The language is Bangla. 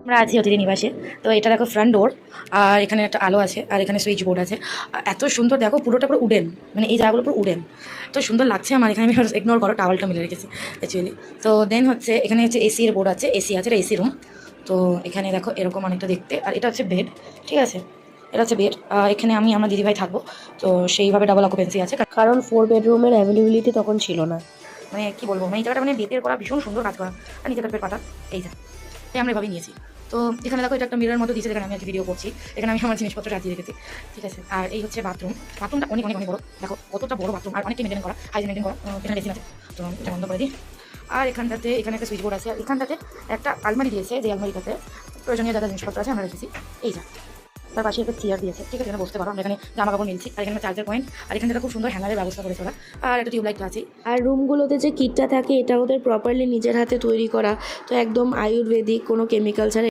আমরা আছি অতিথি নিবাসে। তো এটা দেখো ফ্রন্ট ডোর, আর এখানে একটা আলো আছে, আর এখানে সুইচ বোর্ড আছে। আর এত সুন্দর দেখো, পুরোটা পুরো উডেন, মানে এই জায়গাগুলো পুরো উডেন। তো সুন্দর লাগছে আমার। এখানে আমি ইগনোর করো, টাওয়ালটা মিলে রেখেছি অ্যাকচুয়ালি। তো দেন হচ্ছে এখানে হচ্ছে এসি এর বোর্ড আছে, এসি আছে, এটা এসি রুম। তো এখানে দেখো এরকম অনেকটা দেখতে, আর এটা হচ্ছে বেড। ঠিক আছে, এটা হচ্ছে বেড। এখানে আমি আমার দিদিভাই থাকবো। তো সেইভাবে ডাবল অকুপেন্সি আছে। কারণ 4 বেডরুমের অ্যাভেলেবিলিটি তখন ছিল না। মানে কি বলবো, মানে এই জায়গাটা মানে বেতের করা, ভীষণ সুন্দর কাজ করা। আর নিচে কাঠের পাতা, এই যা, তাই আমরা এভাবেই নিয়েছি। তো এখানে দেখো এটা একটা মিরর মতো দিয়েছে, যেখানে আমি আজকে ভিডিও করছি। এখানে আমি আমার জিনিসপত্র সাজিয়ে রেখেছি। ঠিক আছে, আর এই হচ্ছে বাথরুম। বাথরুমটা অনেক অনেক অনেক বড়, দেখো কতটা বড় বাথরুম, আর অনেকটা মেনটেন করা, হাইজিন মেনটেন করা। এখানে বেসিন আছে, তো এটা বন্ধ করে দিই। আর এখানটাতে এখানে একটা সুইচ বোর্ড আছে, আর এখানটাতে একটা আলমারি দিয়েছে, যে আলমারিটাতে প্রয়োজনীয় যা যা জিনিসপত্র আছে আমরা রেখেছি। এই যা, তার পাশে একটা চেয়ার দিয়েছে। ঠিক আছে, এখানে বসতে পারো। আমরা এখানে জামা কাপড় মিলছি, আর এখানে চার্জার পয়েন্ট, আর এখানে খুব সুন্দর হ্যাঙ্গারের ব্যবস্থা করেছে ওরা। আর একটা টিউবলাইট আছে। আর রুমগুলোতে যে কিটটা থাকে এটা ওদের প্রপারলি নিজের হাতে তৈরি করা, তো একদম আয়ুর্বেদিক, কোনো কেমিক্যাল ছাড়া।